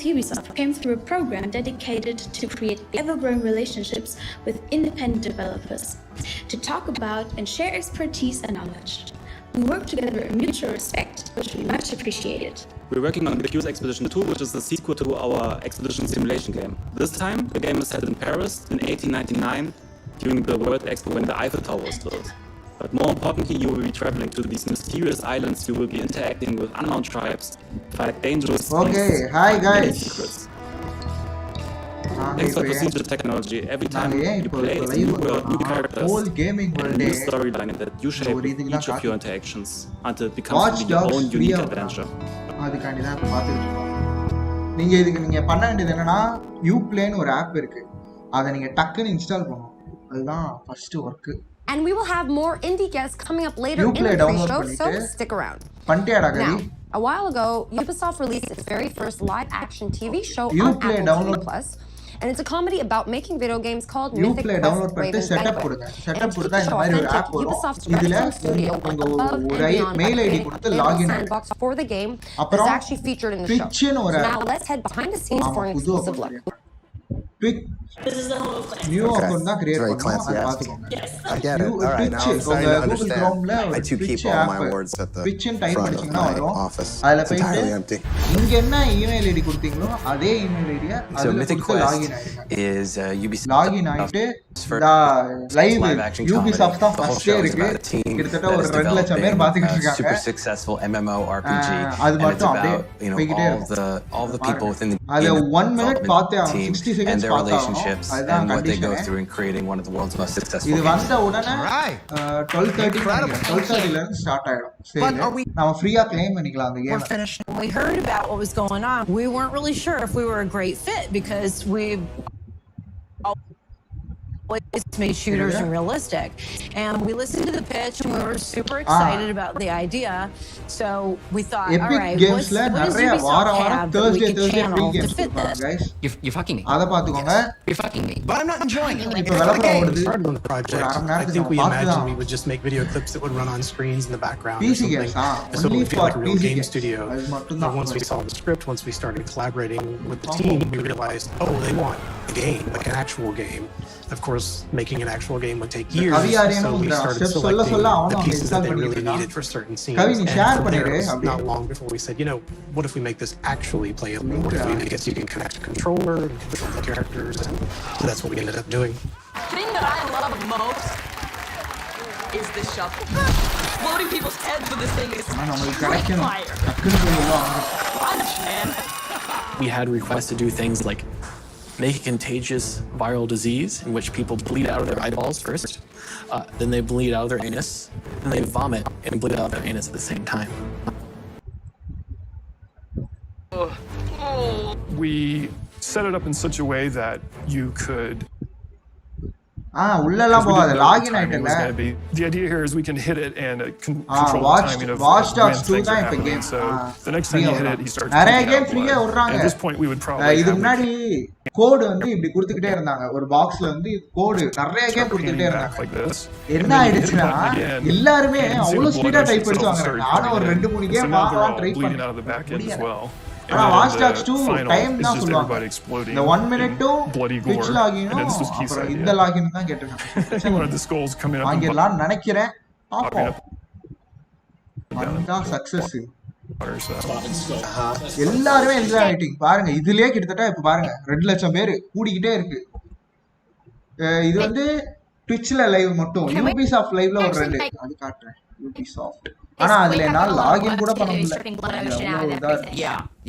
with Ubisoft came through a program dedicated to create ever-growing relationships with independent developers, to talk about and share expertise and knowledge. We work together in mutual respect, which we much appreciated. We're working on the Q's Expedition 2, which is the sequel to our Expedition simulation game. This time, the game is set in Paris in 1899, during the World Expo when the Eiffel Tower was built. But more importantly, you will be traveling to these mysterious islands, you will be interacting with unknown tribes, fight dangerous beasts, hi find many guys. secrets. Thanks to procedural technology, every time you play, it's a new world, new characters, and a new storyline that you shape with each of your interactions until it becomes to be your own unique adventure. அதுக்காண்டி தான் பார்த்துட்டு இருக்கோம். நீங்க பண்ண வேண்டியது என்னன்னா யூப்ளேன்னு ஒரு app இருக்கு, அதை நீங்க டக்குன்னு இன்ஸ்டால் பண்ணணும். அதுதான் first work. And we will have more indie guests coming up later in the pre-show, so stick around. Now, a while ago, Ubisoft released its very first live-action TV show on Apple TV Plus, and it's a comedy about making video games called Mythic Quest Raven's Banquet. And it's to show authentic Ubisoft's Redstone studio above and beyond the sandbox for the game is actually featured in the show. So now let's head behind the scenes for an exclusive look. This is the whole plan. New account na create பண்ணனும் அது பாத்துக்கோங்க. Yes. I get it. All right, now I'm starting to understand. I too keep all my words at the front of my office. It's entirely empty. இங்க என்ன email ID கொடுத்தீங்களோ அதே email ID So Mythic Quest is Ubisoft login ஆயிட்டு live Ubisoft தான் first இருக்கு. கிட்டத்தட்ட ஒரு 2 லட்சம் பேர் பாத்துக்கிட்டு இருக்காங்க. Super successful MMORPG. அது மட்டும் அப்படியே all the people within the அது 1 minute பார்த்தே 60 seconds and their relationships and what they go through in creating one of the world's most successful games. இது வந்த உடனே 12:30 ல இருந்து ஸ்டார்ட் ஆயிடும். சரி நாம ஃப்ரீயா க்ளைம் பண்ணிக்கலாம் அந்த game. We heard about what was going on. We weren't really sure if we were a great fit because we've always made shooters and realistic. And we listened to the pitch and we were super excited about the idea. So we thought, all right, what does Ubisoft have that we could channel to fit this? You're fucking me. You're fucking me. But I'm not enjoying it. Started on the project. I think we imagined we would just make video clips that would run on screens in the background or something. So it would feel like a real game studio. But once we saw the script, once we started collaborating with the team, we realized, oh, they want a game, like an actual game. Of course, making an actual game would take years, so we started selecting the pieces that they really needed for certain scenes. And from there, it was not long before we said, you know, what if we make this actually playable? What if we make it so you can connect a controller and control the characters? And so that's what we ended up doing. The thing that I love most is the shovel. Loading people's heads with this thing is great fire. Crunch, man. We had requests to do things like make a contagious viral disease in which people bleed out of their eyeballs first, then they bleed out of their anus, and they vomit and bleed out of their anus at the same time. We set it up in such a way that you could உள்ளலாம் போகாது login ஆயிட்டல. The idea here is we can hit it and control the timing of watchdogs 2 தான் இப்ப game. So the next time you hit it, he starts. நிறைய game ஃப்ரீயா விடுறாங்க. At this point we would probably இது முன்னாடி code வந்து இப்படி கொடுத்துக்கிட்டே இருந்தாங்க. ஒரு பாக்ஸ்ல வந்து கோட் நிறைய கேம் கொடுத்துக்கிட்டே இருந்தாங்க. என்ன ஆயிடுச்சுனா எல்லாரும் அவ்வளவு ஸ்பீடா டைப் அடிச்சாங்க. நானும் ஒரு 2-3 கேம் வாங்கலாம் ட்ரை பண்ணேன். watchdogs 2 டைம் தான் சொல்லுவாங்க. இந்த 1 minute to pitch login அப்புறம் இந்த login தான் கேட்டிருக்காங்க. வாங்கிடலாம் நினைக்கிறேன். பாப்போம். வந்தா சக்சஸ். எல்லாரும் என்ஜாய் ஆயிட்டீங்க பாருங்க. இதுலயே கிட்டத்தட்ட இப்ப பாருங்க 2 லட்சம் பேர் கூடிக்கிட்டே இருக்கு. இது வந்து Twitchல லைவ் மட்டும். Ubisoft லைவ்ல ஒரு 2 அது காட்டுறேன். Ubisoft ஆனா அதுல என்னால லாகின் கூட பண்ண முடியல.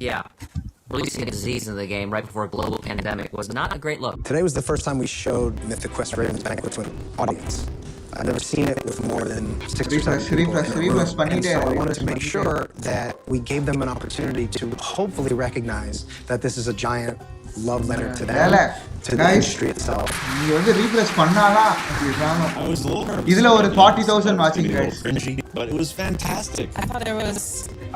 Yeah. Releasing a disease in the game right before a global pandemic was not a great look. Today was the first time we showed Mythic Quest Raven's Banquet to an audience. I've never seen it with more than 6 or 7 people in the room. And so I wanted to make sure that we gave them an opportunity to hopefully recognize that this is a giant love letter to them, to the industry itself. நீங்க வந்து refresh பண்ணாலாம் இதுல ஒரு 40,000 வாட்சிங் guys. But it was fantastic. I thought there was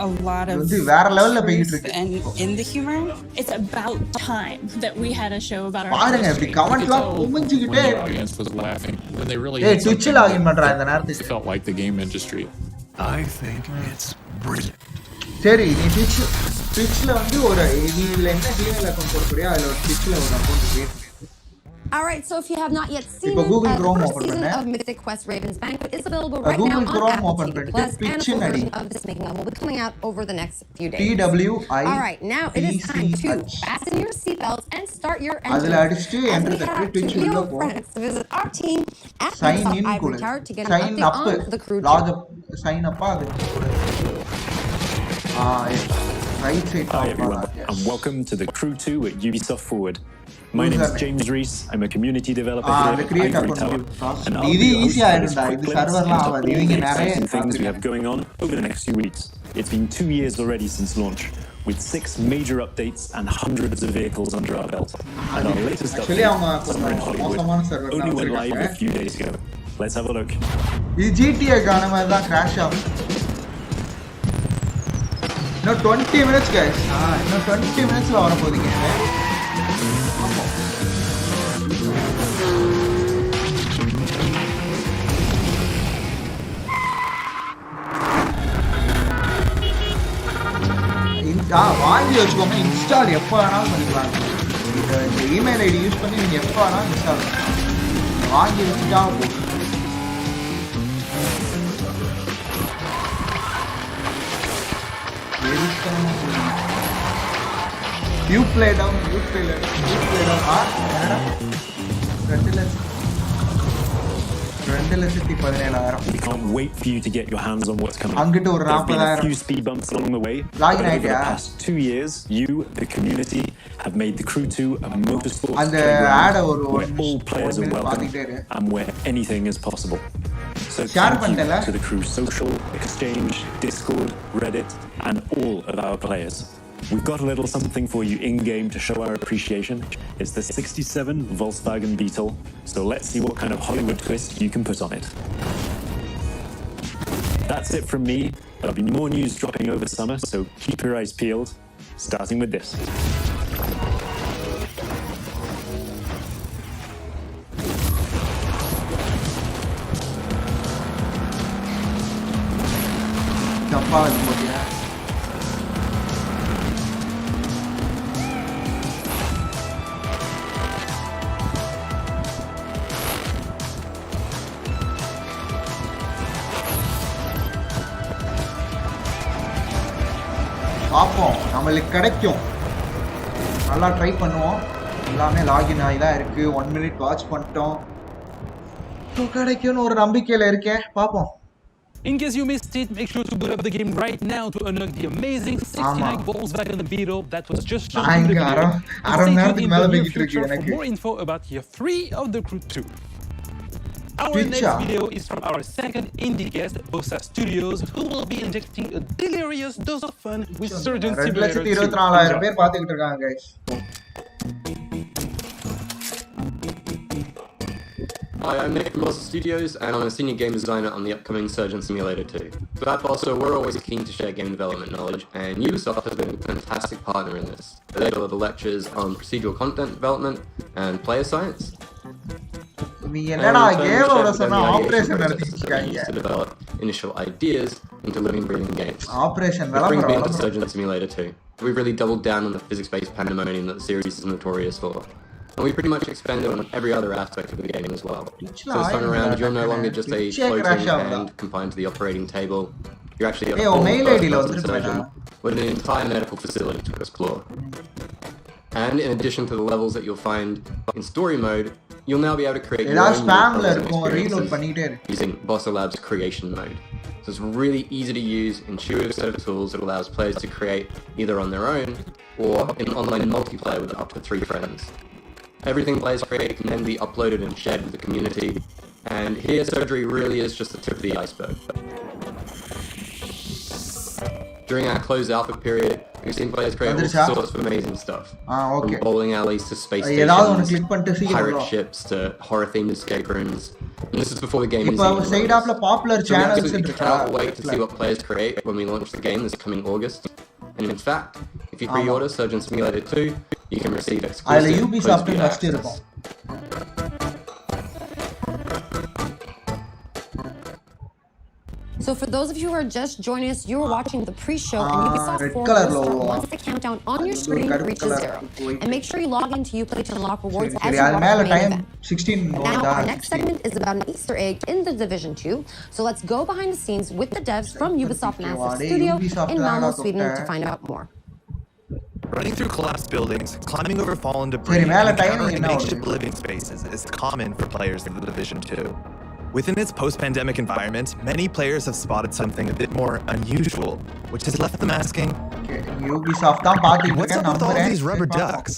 a lot of வந்து வேற லெவல்ல போயிட்டு இருக்கு. And in the humor, it's about time that we had a show about our பாருங்க இப்படி கமெண்ட்லாம் குமிஞ்சிக்கிட்டே The audience was laughing when they really Twitch login பண்றா இந்த நேரத்துக்கு. felt like the game industry. I think it's brilliant. சரி நீ Twitch Twitchல வந்து ஒரு நீல என்ன Gmail account போடுறியா அதுல ஒரு Twitchல ஒரு account create பண்ணு. Alright, so if you have not yet seen it, the first season of Mythic Quest Raven's Banquet is available right now on Apple TV Plus, and a full version of this making of will be coming out over the next few days. Alright, now it is time to fasten your seatbelts and start your engine. As we head out to Leo France to visit our team at Ubisoft Ivory Tower to get an update on the crew. Sign up right side. Hi everyone, and welcome to the Crew 2 at Ubisoft Forward. My name is James Reese. I'm a community developer here at Ivory Tower, and I'll be your host for this quick glimpse into all the exciting things we have going on over the next few weeks. It's been 2 years already since launch, with 6 major updates and hundreds of vehicles under our belt. And our latest update, Summer in Hollywood, only went live a few days ago. Let's have a look. This GTA crash out. No 20 minutes guys. No 20 minutes la vara podinga. வாங்கி வச்சுக்கோங்க install எப்போ வேணாலும் பண்ணிக்கலாம். இந்த email ID use பண்ணி நீங்கள் எப்போ வேணாலும் இன்ஸ்டால் பண்ணலாம். வாங்கி வச்சுட்டா போதும். You play down. We can't wait for you to get your hands on what's coming. There have been a few speed bumps along the way, but over the past 2 years, you, the community, have made the Crew 2 a motorsport playground where all players are welcome and where anything is possible. So thank you to the Crew Social, Exchange, Discord, Reddit, and all of our players. We've got a little something for you in-game to show our appreciation. It's the 67 Volkswagen Beetle, so let's see what kind of Hollywood twist you can put on it. That's it from me. There'll be more news dropping over summer, so keep your eyes peeled, starting with this. பாப்போம் நம்மளுக்கு கிடைக்கும். நல்லா try பண்ணுவோம். எல்லாமே login ஆகி தான் இருக்கு. 1 minute watch பண்ணிட்டோம். கிடைக்கும்னு ஒரு நம்பிக்கையில இருக்கேன். பாப்போம். In case you missed it, make sure to boot up the game right now to unlock the amazing 69 Volkswagen Beetle that was just shown in the video. Stay tuned in the near future for more info about Year 3 of the Crew 2. Our next video is from our second indie guest, Bossa Studios, who will be injecting a delirious dose of fun with Surgeon Simulator 2. 24,000 பேர் பாத்துக்கிட்டு இருக்காங்க guys. Hi, I'm Nick from Bossa Studios, and I'm a senior game designer on the upcoming Surgeon Simulator 2. So at Bossa, we're always keen to share game development knowledge, and Ubisoft has been a fantastic partner in this. They deliver lectures on procedural content development and player science. நீ என்னடா கேமோட சொன்னா operation நடத்திட்டாங்க. To develop initial ideas into living, breathing games. Operation brings me into Surgeon Simulator 2. We've really doubled down on the physics-based pandemonium that the series is notorious for. And we pretty much expanded on every other aspect of the game as well. So this time around, you're no longer just a floating hand confined to the operating table. You're actually a full first-person surgeon with an entire medical facility to explore. And in addition to the levels that you'll find in story mode, you'll now be able to create your own experiences using Bossa Labs creation mode. So it's a really easy to use, intuitive set of tools that allows players to create either on their own or in online multiplayer with up to 3 friends. Everything players create can then be uploaded and shared with the community, and here surgery really is just the tip of the iceberg. During our closed alpha period, we've seen players create all sorts of amazing stuff. From bowling alleys to space stations, pirate ships to horror-themed escape rooms. And this is before the game is even released. So we absolutely cannot wait to see what players create when we launch the game this coming August. And in fact, if you pre-order Surgeon Simulator 2, you can receive exclusive Ubisoft access. So for those of you who are just joining us, you are watching the pre-show, and Ubisoft 4 will start once the countdown on your screen reaches 0. And make sure you log into Uplay to unlock rewards as you watch the main event. 16 Now, our next segment is about an Easter egg in the Division 2. So let's go behind the scenes with the devs from Ubisoft Massive Studio in Malmö, Sweden to find out more. Running through collapsed buildings, climbing over fallen debris, and encountering makeshift living spaces is common for players in the Division 2. Within its post-pandemic environment, many players have spotted something a bit more unusual, which has left them asking, what's up with all these rubber ducks?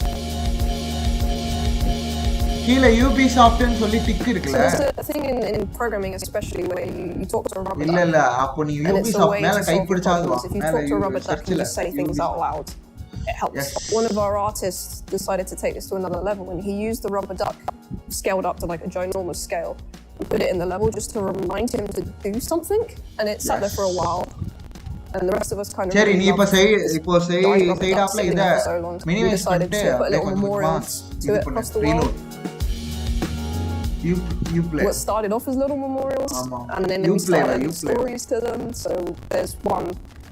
Ubisoft ன்னு சொல்லி tick இருக்குல. So there's a thing in programming especially where you talk to a rubber duck. இல்ல அப்போ நீ Ubisoft மேல type படிச்சா அதுவா. If you talk to a rubber duck and you say things out loud, it helps. Yes. One of our artists decided to take this to another level and he used the rubber duck scaled up to like a ginormous scale and put it in the level just to remind him to do something, and it sat there for a while. And the rest of us kind of சரி நீ இப்போ செய்டாப்ல இத minimise பண்ணிட்டு put a little memorials to it across the world. You play. What started off as little memorials, and then we started adding stories to them. So there's one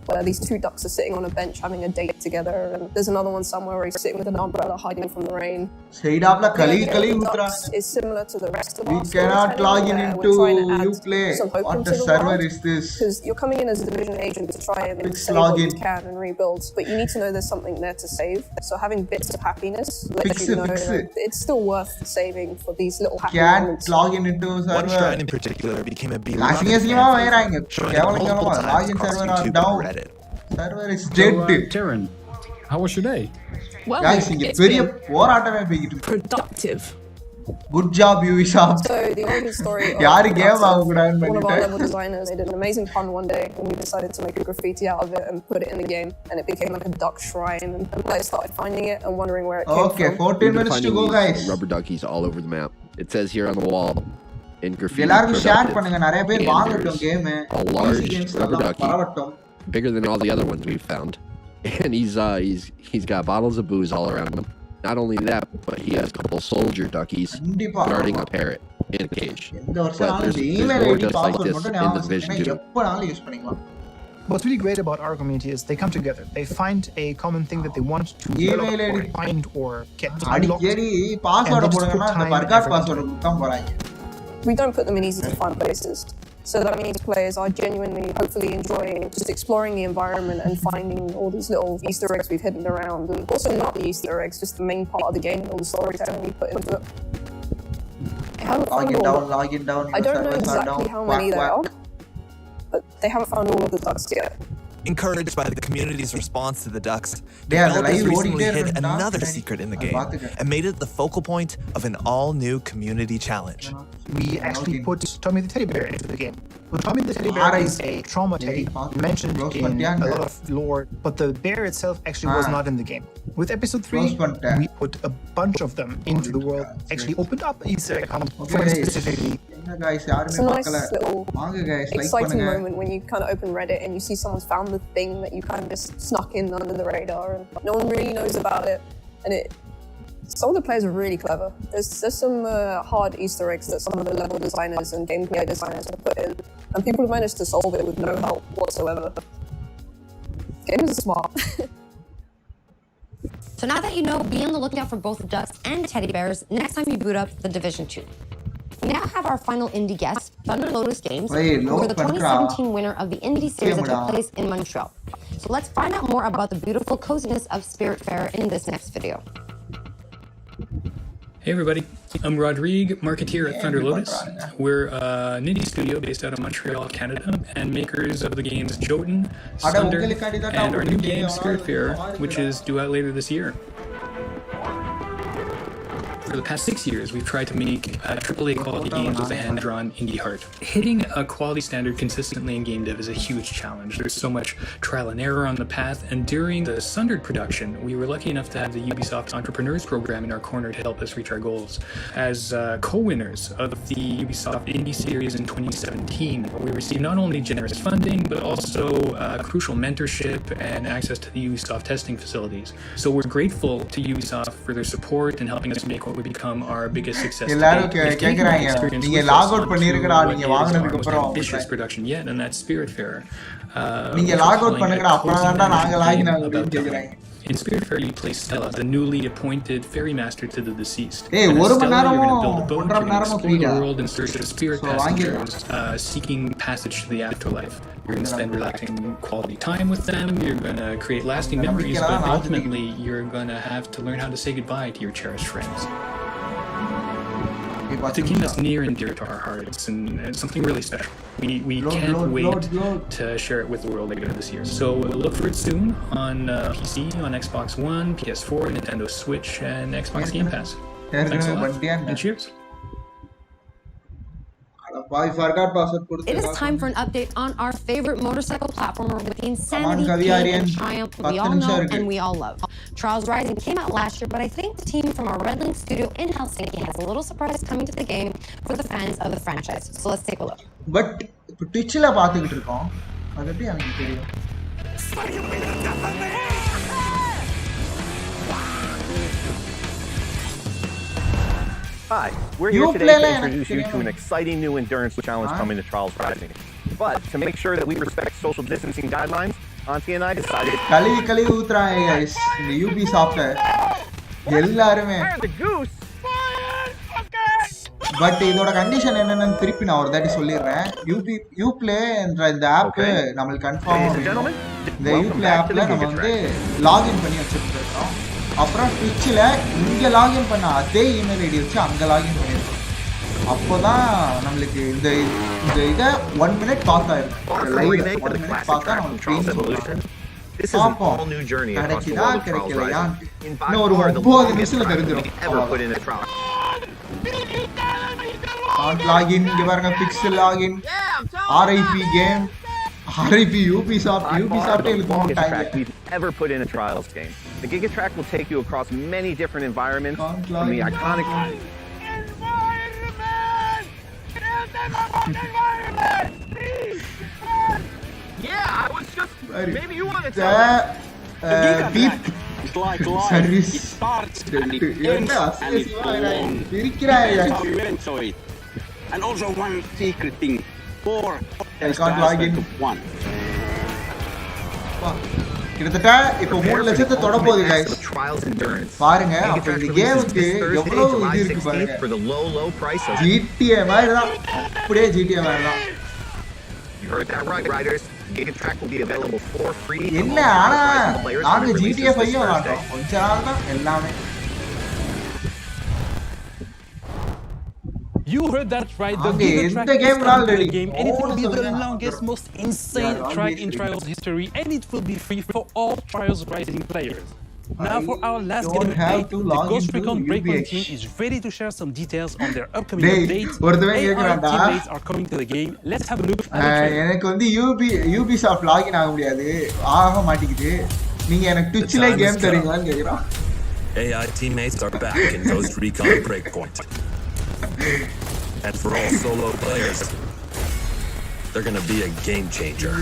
where these two ducks are sitting on a bench having a date together, and there's another one somewhere where he's sitting with an umbrella hiding from the rain. Is similar to the rest of we cannot log in into Uplay. What the server is this? Because you're coming in as a Division agent to try and save what you can and rebuild, but you need to know there's something there to save. So having bits of happiness lets you know it's still worth saving for these little happy moments. Can't log in into server. One shrine in particular became a beloved server is dead. Taryn, how was your day? Well, guys, it's been productive. Good job, Ubisoft. So the origin story of one of our level designers, they did an amazing pun one day when we decided to make a graffiti out of it and put it in the game, and it became like a duck shrine, and players started finding it and wondering where it came from. Okay, 14 minutes to go, guys. Rubber duckies all over the map. It says here on the wall in graffiti. எல்லாரும் share பண்ணுங்க, நிறைய பேர் வாங்கட்டும் game. A large rubber ducky, bigger than all the other ones we've found, and he's got bottles of booze all around him. Not only that, but he has a couple soldier duckies guarding a parrot in a cage. But there's more just like this in the Division 2. What's really great about our community is they come together. They find a common thing that they want to develop or find or get unlocked. We don't put them in easy to find places. So that means players are genuinely, hopefully enjoying just exploring the environment and finding all these little Easter eggs we've hidden around. And also not the Easter eggs, just the main part of the game and all the storytelling we put into it. Log in down. I don't know exactly how many there are, but they haven't found all of the ducks yet. Encouraged by the community's response to the ducks, developers recently hid another secret in the game and made it the focal point of an all-new community challenge. We actually put Tommy the Teddy Bear into the game. Well, Tommy the Teddy Bear is a trauma teddy mentioned in a lot of lore, but the bear itself actually was not in the game. With episode 3, we put a bunch of them into the world, actually opened up Easter egg hunt for specifically. It's a nice little exciting moment when you kind of open Reddit and you see someone's found the thing that you kind of just snuck in under the radar and no one really knows about it. And some of the players are really clever. There's some hard Easter eggs that some of the level designers and gameplay designers have put in, and people have managed to solve it with no help whatsoever. Gamers are smart. So now that you know, be on the lookout for both the ducks and the teddy bears next time you boot up the Division 2. We now have our final indie guest, Thunder Lotus Games, who were the 2017 winner of the indie series that took place in Montreal. So let's find out more about the beautiful coziness of Spiritfarer in this next video. Hey everybody, I'm Rodrigue, marketeer at Thunder Lotus. We're an indie studio based out of Montreal, Canada, and makers of the games Jotun, Thunder, and our new game Spiritfarer, which is due out later this year. For the past 6 years, we've tried to make AAA quality games with a hand-drawn indie heart. Hitting a quality standard consistently in game dev is a huge challenge. There's so much trial and error on the path, and during the Sundered production, we were lucky enough to have the Ubisoft Entrepreneurs Program in our corner to help us reach our goals. As co-winners of the Ubisoft Indie Series in 2017, we received not only generous funding, but also crucial mentorship and access to the Ubisoft testing facilities. So we're grateful to Ubisoft for their support in helping us make what would become our biggest success to எல்லாரும் date. We've taken கேக்குறாங்க that experience நீங்க with log us out onto பண்ணிருக்கடா what நீங்க is our வாங்குனதுக்கு most அப்புறம் ambitious production yet, and that's Spiritfarer. நீங்க which log we're out calling a பண்ணுங்கடா அப்புறம் cozy தான்டா நாங்க fantasy லாகின் game ஆகும்னு about கேக்குறாங்க time. In Spiritfarer, you play Stella, the newly appointed fairy master to the deceased. ஏய் And as ஒரு மணி Stella, you're going to நேரமும் build a boat, ஒன்றரை you're மணி going to நேரமும் explore the Freeda world in search of spirit So வாங்கிடலாம் passengers seeking passage to the afterlife. You're going to spend relaxing quality time with them, you're going to create lasting memories, but ultimately, you're going to have to learn how to say goodbye to your cherished friends. It's a game that's near and dear to our hearts, and it's something really special. We can't wait to share it with the world later this year. So look for it soon on PC, on Xbox One, PS4, Nintendo Switch, and Xbox Game Pass. Thanks a lot, and cheers. It is time for an update on our favorite motorcycle platformer with the insanity, pain, and triumph we all know and we all love. Trials Rising came out last year, but I think the team from our Red Link studio in Helsinki has a little surprise coming to the game for the fans of the franchise. So let's take a look. But Twitchல பாத்துக்கிட்டு இருக்கோம். அது எப்படி எனக்கு தெரியும்? Hi, we're here today to introduce you to an exciting new endurance challenge coming to Trials Rising. But to make sure that we respect social distancing guidelines, Auntie and I decided... கழுவி ஊத்துறாங்க guys. இந்த ubisoft எல்லாருமே. But இதோட condition என்னன்னு திருப்பி நான் ஒரு தாட்டி சொல்லிடுறேன். யூப்ளே என்ற இந்த ஆப் நம்மளுக்கு கன்ஃபார்ம் வேணும். இந்த யூப்ளே ஆப்ல நம்ம வந்து லாகின் பண்ணி வச்சிருக்கோம். அப்புறம் ட்விட்ச்ல இங்க லாகின் பண்ண அதே இமெயில் ஐடி வச்சு அங்க லாகின் பண்ணிருக்கோம். அப்போதான் நம்மளுக்கு இந்த இதை 1 minute பார்த்தா இருக்கும். லைவ்ல 1 minute பார்த்தா நம்மளுக்கு ட்ரெயின் சொல்லுவாங்க. பார்ப்போம் கிடைக்குதா கிடைக்கலையா இன்னும் ஒரு 9 நிமிஷத்துல தெரிஞ்சிடும். லாகின் இங்க பாருங்க pixel login RIP game RIP ubisoft we've ever put in a Trials game. The Gigatrack will take you across many different environments from the iconic Yeah, I was just maybe you want to tell beep service starts and it ends and it goes on. So you enjoy it. And also one secret thing, 4 is the aspect of 1. கிட்டத்தட்ட இப்போ 3 லட்சத்தை தொட போகுது guys. பாருங்க அப்ப இந்த கேமுக்கு எவ்வளவு இது இருக்கு பாருங்க. GTA மாதிரி தான். அப்படியே GTA மாதிரி தான். You heard that right, riders. Gigatrack will be available for free. என்ன ஆனா நாங்க GTA 5 விளையாடுறோம். கொஞ்ச நாள் தான் எல்லாமே. You heard that right. The Gigatrack is the game, and it will be the longest, most insane track in Trials history, and it will be free for all Trials Rising players. Now for our last game update, the Ghost Recon Breakpoint team is ready to share some details on their upcoming updates. AI teammates are coming to the game. Let's have a look at the trailer. எனக்கு வந்து ubisoft login ஆக முடியாது. ஆக மாட்டேங்குது. நீங்க எனக்கு Twitchல game தரீங்களான்னு கேக்குறான். AI teammates are back in Ghost Recon Breakpoint. And for all solo players, they're going to be a game changer.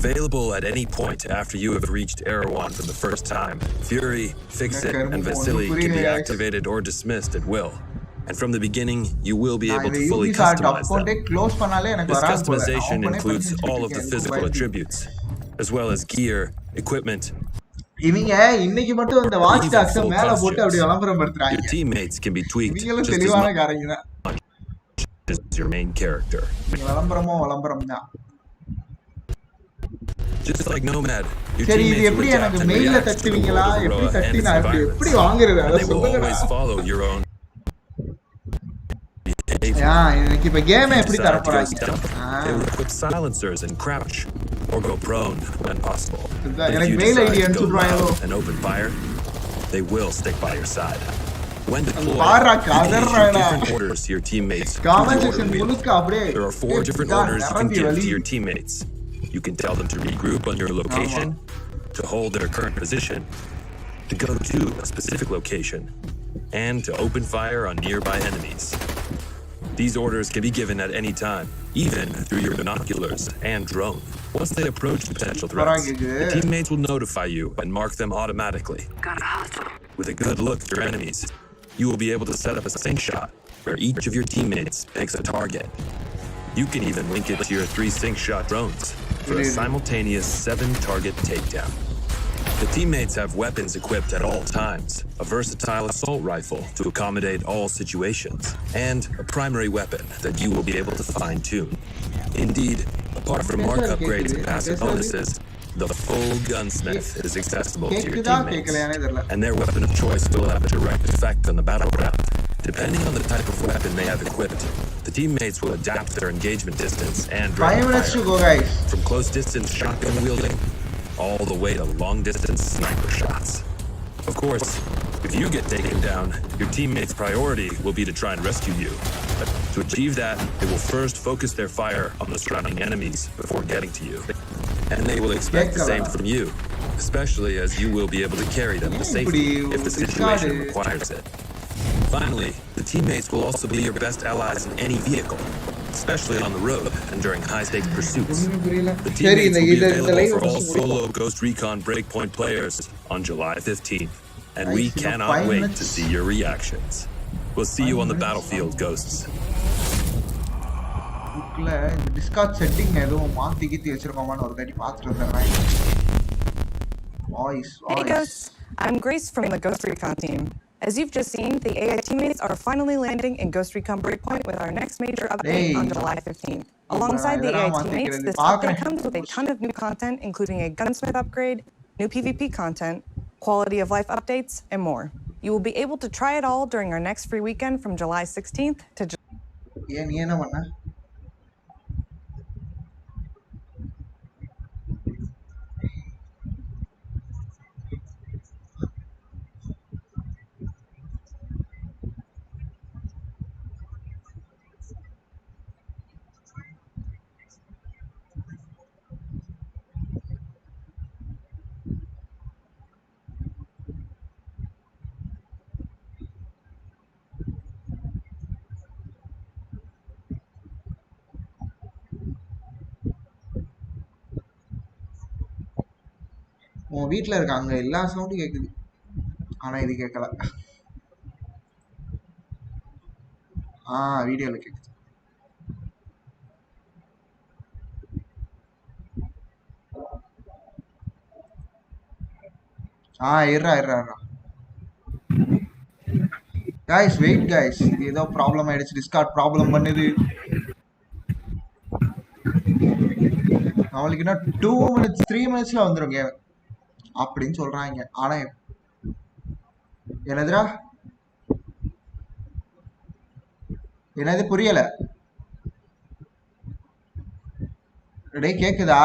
Available at any point after you have reached Era 1 for the first time, Fury, Fixit, and Vasily can be activated or dismissed at will. And from the beginning, you will be able to fully customize them. This customization includes all of the physical attributes, as well as gear, equipment, இவங்க இன்னைக்கு மட்டும் இந்த watchdogs மேல போட்டு அப்படியே விளம்பரம் படுத்துறாங்க. Your teammates can be tweaked just தெளிவான காரங்க தான். Is your main character. விளம்பரம் தான். Just like Nomad, your சரி இது teammates எப்படி will எனக்கு adapt and மெயில்ல react to the தட்டுவீங்களா world of எப்படி Aurora and தட்டி its நான் environments. எப்படி வாங்குறது அத They will சொல்லுங்க. always follow your own. எனக்கு இப்ப கேம் எப்படி தர போறாங்க? They will equip silencers and crouch or go prone when possible. எனக்கு மெயில் ஐடி அனுப்பிடுறாங்க. And open fire, they will stick by your side. When deployed, para you கதறறடா. can issue different orders to your teammates. Comment section முழுக்க அப்படியே There are 4 different orders you can give to your teammates. You can tell them to regroup on your location, to hold their current position, to go to a specific location, and to open fire on nearby enemies. These orders can be given at any time, even through your binoculars and drone. Once they approach potential threats, your teammates will notify you and mark them automatically. With a good look at your enemies, you will be able to set up a sync shot where each of your teammates picks a target. You can even link it to your 3 sync shot drones for a simultaneous 7-target takedown. The teammates have weapons equipped at all times, a versatile assault rifle to accommodate all situations, and a primary weapon that you will be able to fine-tune. Indeed, apart from mark upgrades and passive bonuses, the full gunsmith is accessible to your teammates, and their weapon of choice will have a direct effect on the battleground. Depending on the type of weapon they have equipped, the teammates will adapt their engagement distance and 5 minutes to go, guys. From close distance shotgun wielding all the way to long distance sniper shots. Of course, if you get taken down, your teammates' priority will be to try and rescue you. But to achieve that, they will first focus their fire on the surrounding enemies before getting to you. And they will expect the same from you, especially as you will be able to carry them to safety if the situation requires it. Finally, the teammates will also be your best allies in any vehicle, especially on the road and during high-stakes pursuits. The teammates will be available for all solo Ghost Recon Breakpoint players on July 15th, and we cannot wait to see your reactions. We'll see you on the battlefield, Ghosts. Discord setting எதுவும் மாத்தி கீத்தி வச்சிருக்கோமான்னு ஒரு தடவை பார்த்துட்டு வந்துடுறேன். Hey Ghosts, I'm Grace from the Ghost Recon team. As you've just seen, the AI teammates are finally landing in Ghost Recon Breakpoint with our next major update on July 15th. Alongside the AI teammates, this update comes with a ton of new content, including a gunsmith upgrade, new PvP content, quality of life updates, and more. You will be able to try it all during our next free weekend from July 16th to July. உன் வீட்ல இருக்காங்க எல்லா சவுண்டும் கேக்குது ஆனா இது கேட்கல வீடியோல கேக்குது இருடா guys wait guys ஏதோ ப்ராப்ளம் ஆயிடுச்சு டிஸ்கார்ட் ப்ராப்ளம் பண்ணுது அவங்களுக்கு என்ன 2 minutes 3 minutesல வந்துரும் கேம் அப்படின்னு சொல்றாங்க ஆனா என்னது புரியல டேய் கேக்குதா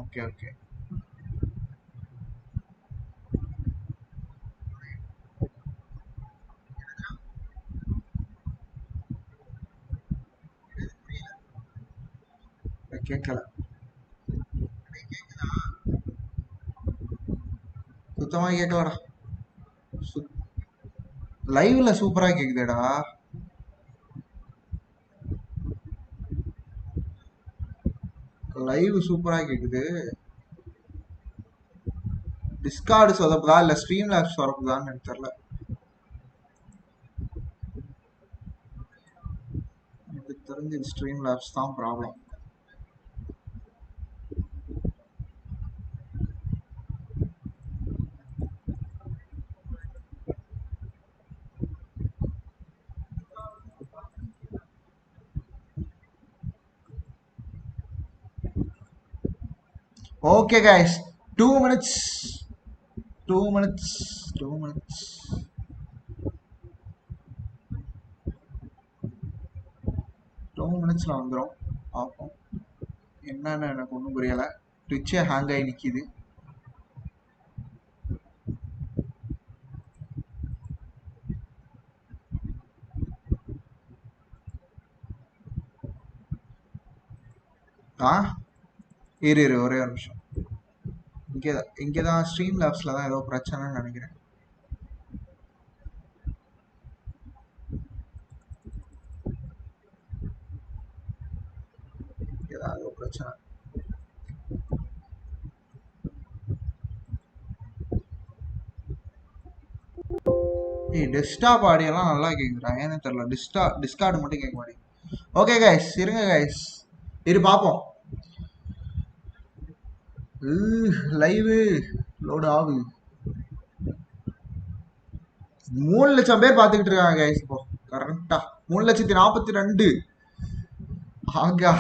ஓகே கேட்கல சுத்தமா கேட்கலடா லைவ்ல சூப்பரா கேக்குதுடா லைவ் சூப்பரா கேக்குது டிஸ்கார்டு சொதப்புதா இல்ல ஸ்ட்ரீம் லேப்ஸ் சொதப்புதான்னு எனக்கு தெரியல எனக்கு தெரிஞ்சு ஸ்ட்ரீம் லேப்ஸ் தான் ப்ராப்ளம் Okay guys, 2 minutes 2 minutesல வந்துரும் பாப்போம் என்னன்னு எனக்கு ஒன்றும் புரியல ட்விட்சே ஹேங் ஆகி நிக்குது இரு ஒரே ஒரு நிமிஷம் இங்கதான் ஸ்ட்ரீம் லேப்ஸ்ல தான் ஏதோ பிரச்சனைன்னு நினைக்கிறேன் ஏதோ பிரச்சனை ஏய் டெஸ்க்டாப் ஆடியோலாம் நல்லா கேக்குறா, ஏன்னு தெரியல. டிஸ்கார்டு மட்டும் கேட்க மாட்டேங்குது. ஓகே கைஸ், இருங்க கைஸ், இரு பாப்போம். லைவ் லோட் ஆகுது. 3 லட்சம் பேர் பாத்துக்கிட்டு இருக்காங்க கைஸ் இப்போ கரெக்டா. 3,42,000. ஆகா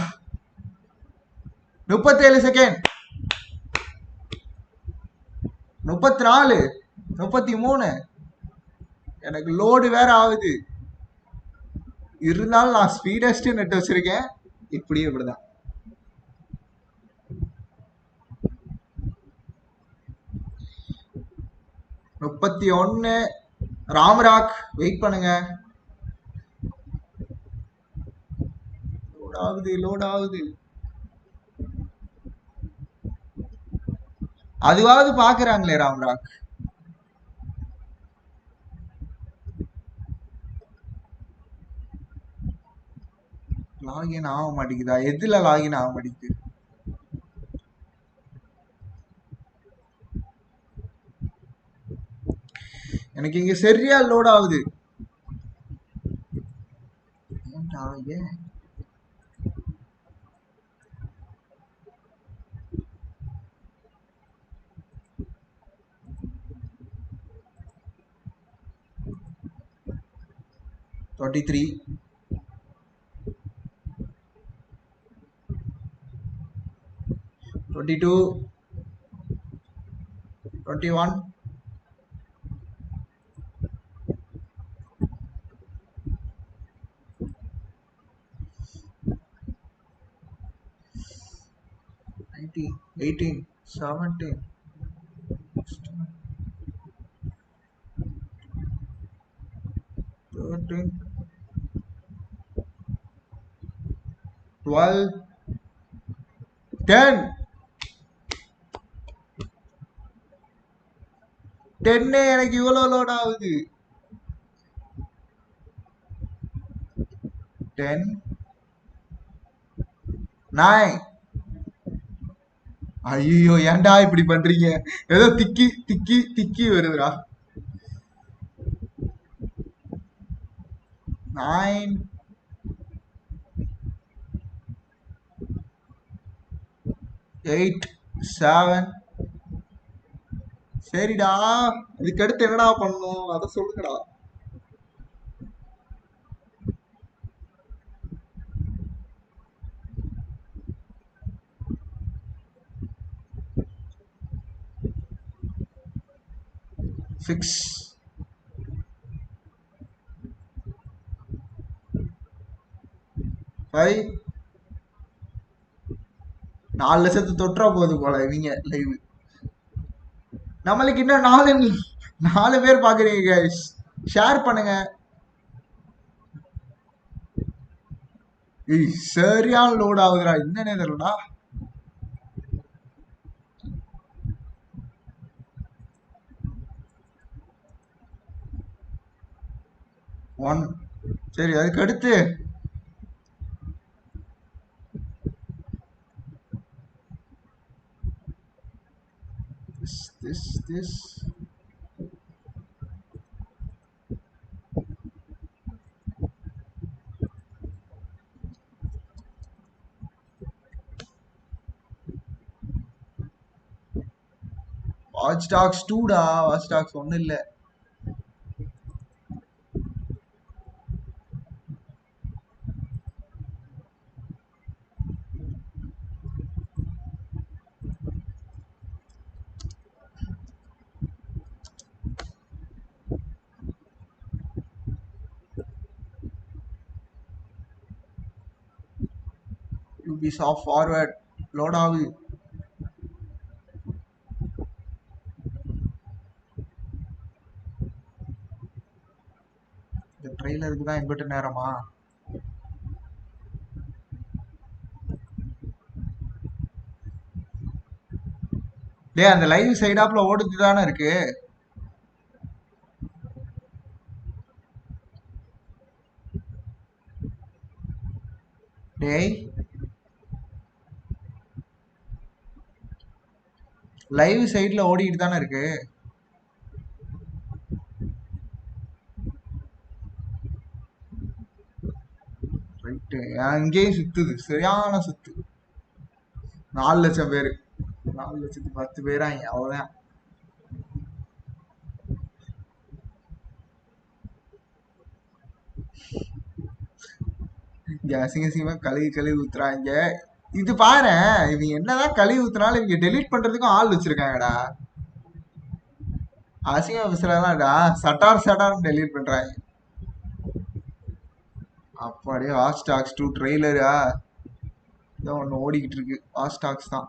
37 செகண்ட், 34, 33. எனக்கு லோடு வேற ஆகுது. இருந்தாலும் நான் ஸ்பீடஸ்ட் நெட் வச்சிருக்கேன். இப்படிதான் 31. ராம்ராக் வெயிட் பண்ணுங்க. லோட் ஆகுது. அதுவாவது பாக்குறாங்களே ராம்ராக். லாகின் ஆக மாட்டேங்குதா? எதுல லாகின் ஆக மாட்டேங்குது? எனக்கு இங்க சரியா லோட் ஆகுது. $33, 22, 21. $18, 17, 13, 12, 10. 10 எனக்கு இவ்வளவு லோட் ஆகுது. 10, 9. ஐயோ ஏன்டா இப்படி பண்றீங்க? ஏதோ திக்கி திக்கி திக்கி வருதுடா. 9, 8, 7. சரிடா, இதுக்கு அடுத்து என்னடா பண்ணணும் அத சொல்லுங்கடா. 6, 5. 4 லட்சத்து தொற்றா போகுது போல இவங்க லைவ். நம்மளுக்கு இன்னும் 4 பேர் பாக்குறீங்க கைஸ். ஷேர் பண்ணுங்க. சரியான லோட் ஆகுதுடா, என்னன்னே தெரியலடா. ஒன். சரி, அதுக்கு அடுத்து this watchdogs 2டா. watchdogs 1 இல்ல. ubisoft forward லோட் ஆகுது. இந்த ட்ரெய்லருக்கு தான் எங்கிட்ட நேரமா? டேய், அந்த லைவ் சைடாப்ல ஓடுது தானே இருக்கு. டேய், லைவ் சைடுல ஓடிட்டு தானே இருக்கு. அங்கேயும் சுத்துது, சரியான சுத்து. 4 லட்சம் பேரு, 4,10,000 பேராங்க, அவ்வளவுதான். அசிங்கமா கழுவி ஊத்துறாங்க. இது பாரு, இவங்க என்னதான் கழுவி ஊத்துனாலும் இவங்க டெலீட் பண்றதுக்கும் ஆள் வச்சிருக்காங்கடா. அசிங்கமா பேசுறாங்கடா, சட்டார் டெலீட் பண்றாங்க. அப்படியே வாட்ச்டாக்ஸ் 2 ட்ரெய்லரா இதான் ஒண்ணு ஓடிக்கிட்டு இருக்கு. வாட்ச்டாக்ஸ் தான்.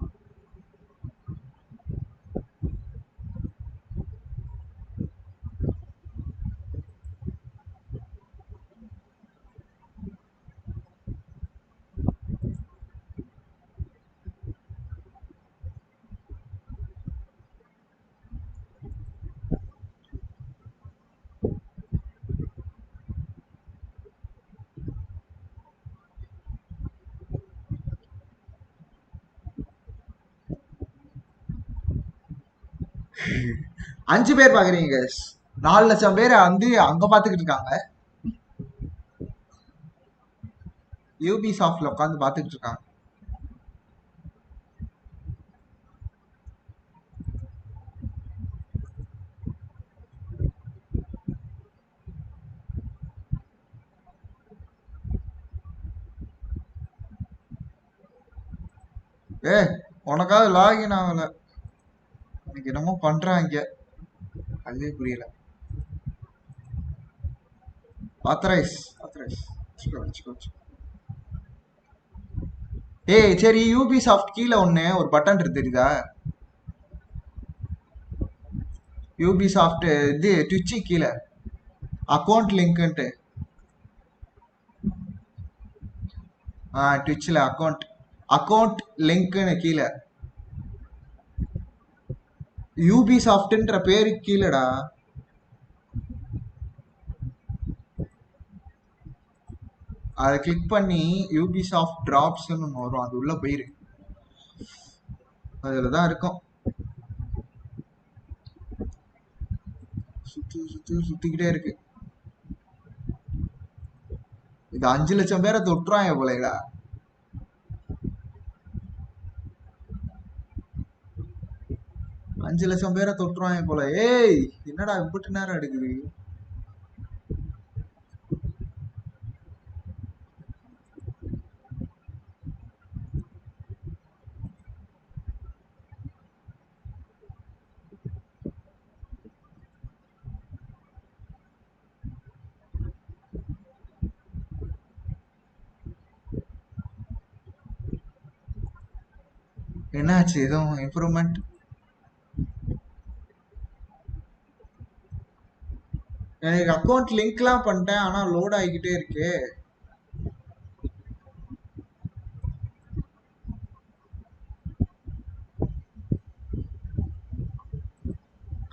அஞ்சு பேர் பாக்குறீங்க, 4 லட்சம் பேர் வந்து அங்க பாத்துக்கிட்டு இருக்காங்க. யூபிசாஃப்ட்ல உட்காந்து பாத்துக்கிட்டு இருக்காங்க. உனக்காவது லாகின் ஆகல, எனக்கு என்னமோ பண்றாங்க, அதுவே புரியல. ஆத்தரைஸ் சரி, யூபிசாஃப்ட் கீழே ஒரு பட்டன் இருக்கு தெரியுதா? யூபிசாஃப்ட் இது ட்விட்சி கீழே அக்கௌண்ட் லிங்க்ன்ட்டு. ட்விட்ச்ல அக்கௌண்ட் லிங்க்னு கீழே யூபிசாஃப்ட்ன்ற பேரு கீழடா. அதை கிளிக் பண்ணி யூபிசாஃப்ட் டிராப்ஸ்ன்னு வரும், அது உள்ள போயிரு, அதுலதான் இருக்கும். சுத்திக்கிட்டே இருக்கு. இது 5 லட்சம் பேரை தொட்டுறாங்க போலடா. அஞ்சு லட்சம் பேரை தொட்டுருவாங்க போல. என்னடா இப்படி நேரம் எடுக்குது? என்னாச்சு? எதுவும் இம்ப்ரூவ்மெண்ட்? எனக்கு அக்கௌண்ட் லிங்க்லாம் பண்ணிட்டேன், ஆனா லோட் ஆகிக்கிட்டே இருக்கு.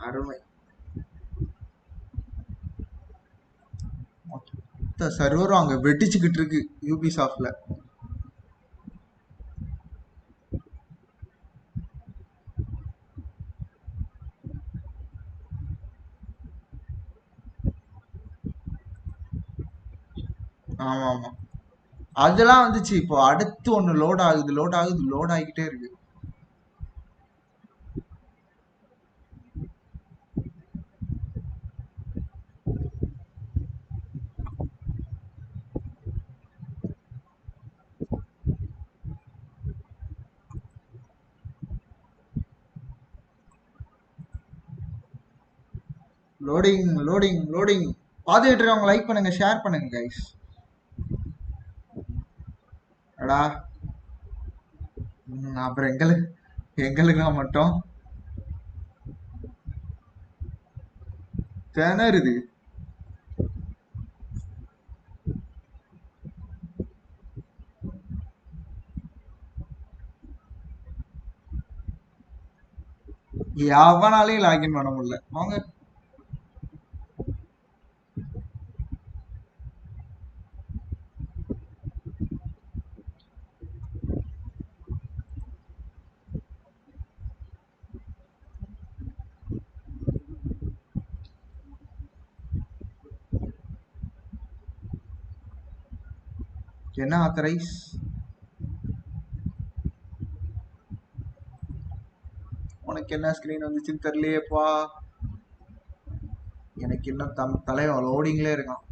அருமை. சர்வரும் அங்க வெட்டிச்சுக்கிட்டு இருக்கு யூபிசாஃப்ட்ல. ஆமா ஆமா, அதெல்லாம் வந்துச்சு. இப்போ அடுத்து ஒண்ணு லோட் ஆகிக்கிட்டே இருக்கு. லோடிங் பாத்துக்கிட்டு இருக்கவங்க லைக் பண்ணுங்க, ஷேர் பண்ணுங்க கைஸ். அடா அப்புறம் எங்களுக்கு மட்டும் திணறுது. எவனாலையும் லாகின் பண்ண முடியல. வாங்க, என்ன authorize உனக்கு என்ன ஸ்கிரீன் வந்துச்சுன்னு தெரியலையேப்பா எனக்கு இன்னும் தலைவன் லோடிங்ல இருக்கான்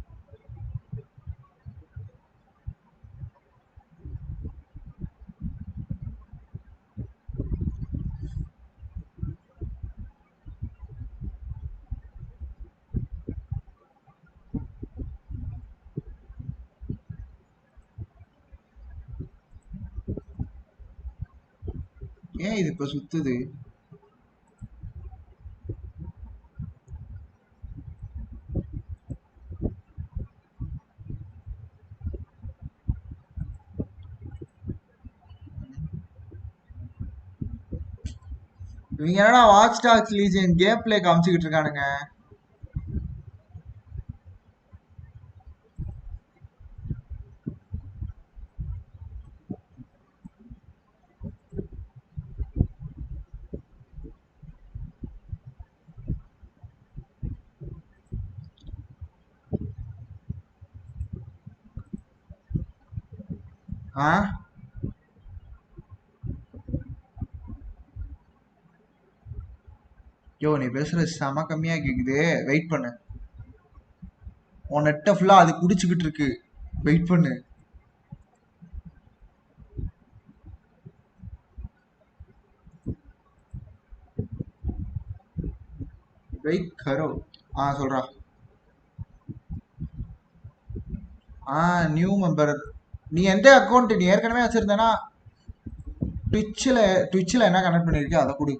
ஏன் இது இப்ப சுத்துது இவங்க என்னடா வாட்ச்டாக்ஸ் லீஜன் கேம் பிளே காமிச்சுக்கிட்டு இருக்கானுங்க யோ நீ பேசுற செம கம்மியா கேக்குது வெயிட் பண்ணு உன் நெட்ட ஃபுல்லா அது குடிச்சுக்கிட்டு இருக்கு வெயிட் பண்ணு வெயிட் கரோ சொல்றா நியூ மெம்பர் நீ எந்த அக்கௌண்ட் நீ ஏற்கனவே வச்சிருந்தனா ட்விட்ச்ல என்ன கனெக்ட் பண்ணிருக்கியோ அதை கொடு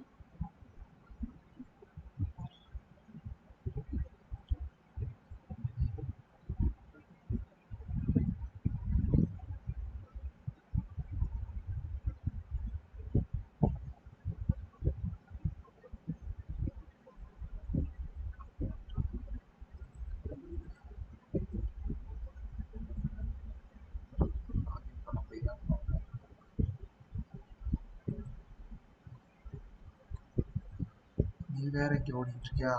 நீ வேற இங்க ஓடிட்டு இருக்கியா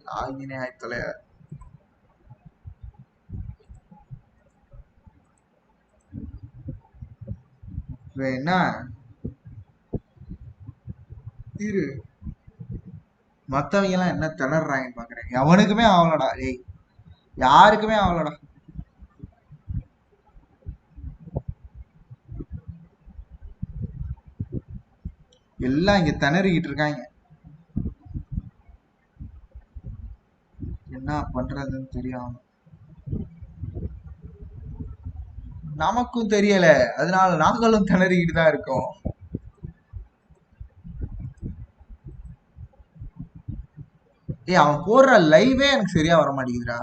ಲಾಗಿನೇ ಆಯ್ತಲ್ಲ என்ன இரு மத்தவங்க எல்லாம் என்ன திணறாங்க பாக்குறேன் எவனுக்குமே ஆகலடா ஏய் யாருக்குமே ஆகலடா எல்லாம் இங்க திணறிக்கிட்டு இருக்காங்க என்ன பண்றதுன்னு தெரியாம நமக்கும் தெரியல அதனால நாங்களும் திணறிக்கிட்டு தான் இருக்கோம் ஏய் அவன் போடுற லைவே எனக்கு சரியா வர மாட்டேங்குதுடா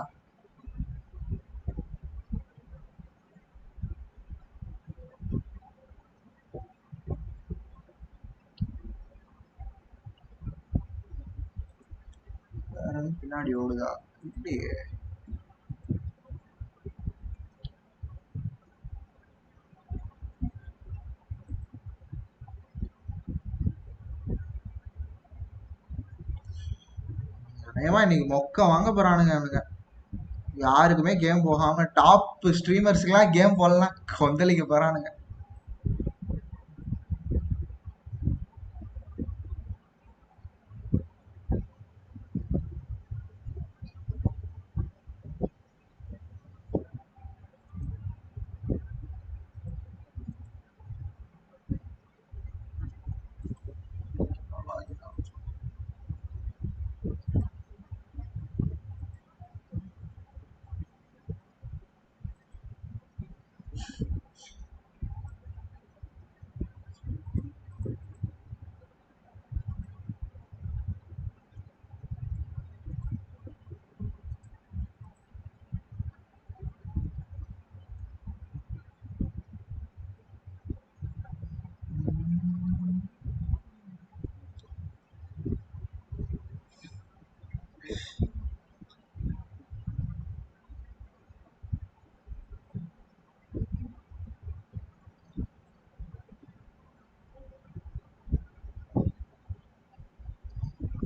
பின்னாடி ஓடுதா இல்லையே அநேகமா இன்னைக்கு மொக்க வாங்க போறானுங்க அவனுங்க யாருக்குமே கேம் போகாம டாப் ஸ்ட்ரீமர்ஸ்க்குலாம் கேம் போடலாம் கொந்தளிக்க போறானுங்க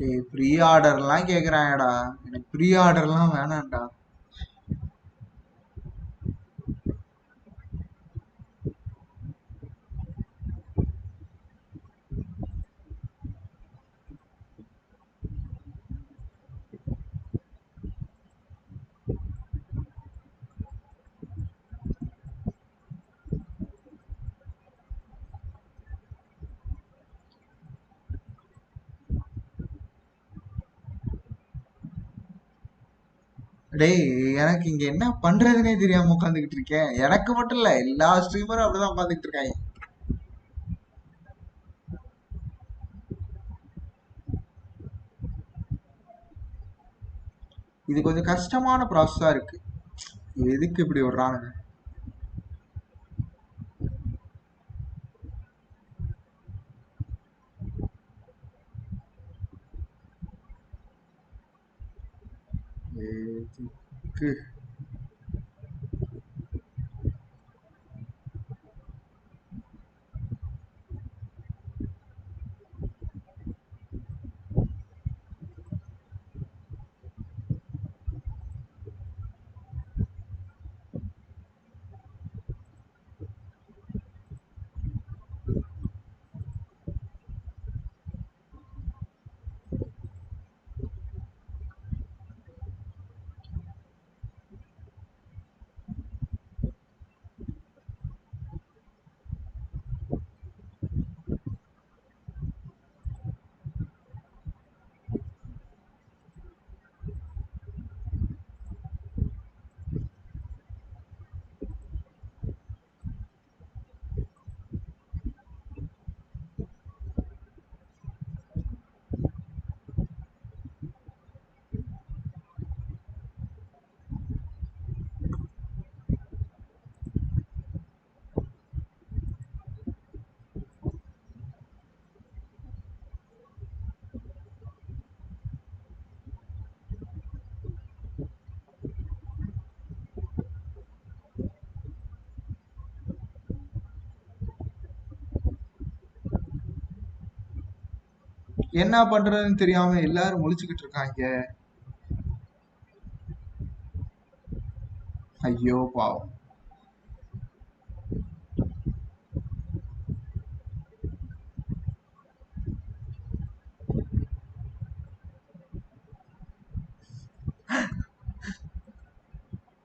ஏய் ப்ரீ ஆர்டர்லாம் கேக்குறாங்கடா. எனக்கு ப்ரீ ஆர்டர்லாம் வேணாம்டா. டேய் எனக்கு இங்க என்ன பண்றதுனே தெரியாம உட்காந்துக்கிட்டு இருக்கேன். எனக்கு மட்டும் இல்ல, எல்லா ஸ்ட்ரீமரும் அப்படிதான் உட்காந்துக்கிட்டு இருக்காங்க. இது கொஞ்சம் கஷ்டமான ப்ராசஸா இருக்கு. எதுக்கு இப்படி விடுறாங்க? எதுக்கு? என்ன பண்றதுன்னு தெரியாம எல்லாரும் முழிச்சுக்கிட்டு இருக்காங்க. ஐயோ பாவம்.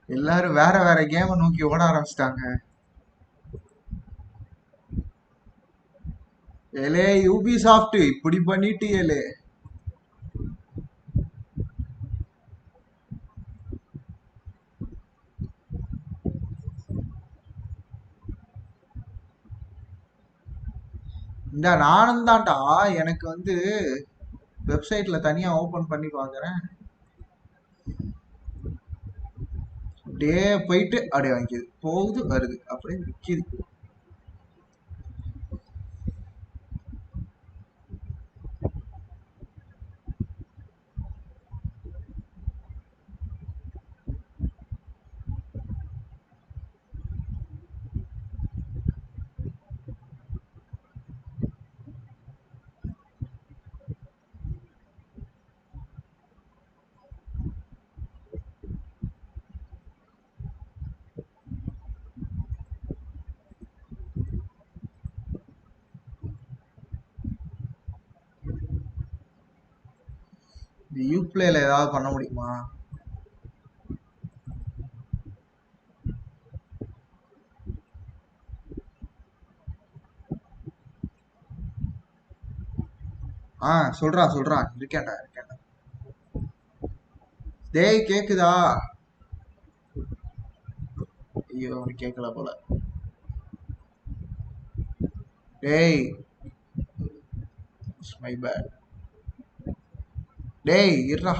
எல்லாரும் வேற வேற கேம நோக்கி ஓட ஆரம்பிச்சிட்டாங்க. ஏலே யூபிசாஃப்ட் இப்படி பண்ணிட்டு ஏலே. இந்த நானும் தான்டா, எனக்கு வந்து வெப்சைட்ல தனியா ஓபன் பண்ணி பாக்குறேன். அப்படியே போயிட்டு அப்படியே வாங்கிக்குது, போகுது வருது, அப்படியே விற்கிது. யூப்ளேல ஏதாவது பண்ண முடியுமா? சொல்றா சொல்றா, இருக்கேன்டா இருக்கேன்டா. டேய் கேக்குதா? ஐயோ கேட்கல போல. டேய் மை பேட். டேய் இருடா.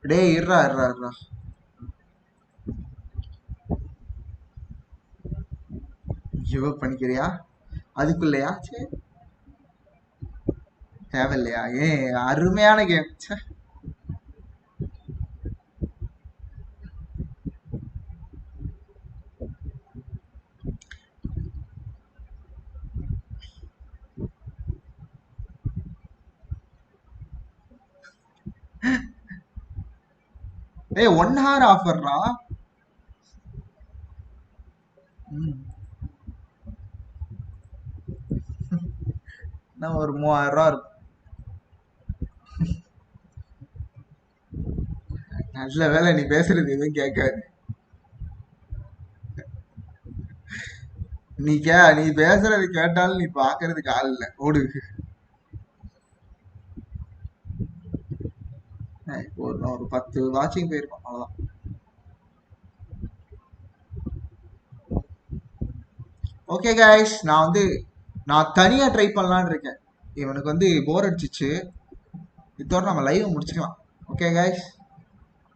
டேய் இருடா இருடா இருடா. கிவ் அப் பண்ணிக்கிறியா அதுக்குள்ளயா? சரி தேவையில்லையா? அருமையான கேம். ஏய் 1 hour ஆஃபர்ரா. நான் ஒரு 3000 ரூபா இருக்கும். நல்ல வேலை நீ பேசுறது எதுவும் கேட்காது. நீ பேசுறது கேட்டாலும் நீ பாக்குறதுக்கு ஆள் இல்ல. ஓடு. ஒரு 10 வாட்சிங் போயிருக்கோம் அவ்வளவுதான். ஓகே கைஸ், நான் தனியா ட்ரை பண்ணலான்னு இருக்கேன். இவனுக்கு போர் அடிச்சிச்சு. இதோட நம்ம லைவ் முடிச்சுக்கலாம். Okay guys.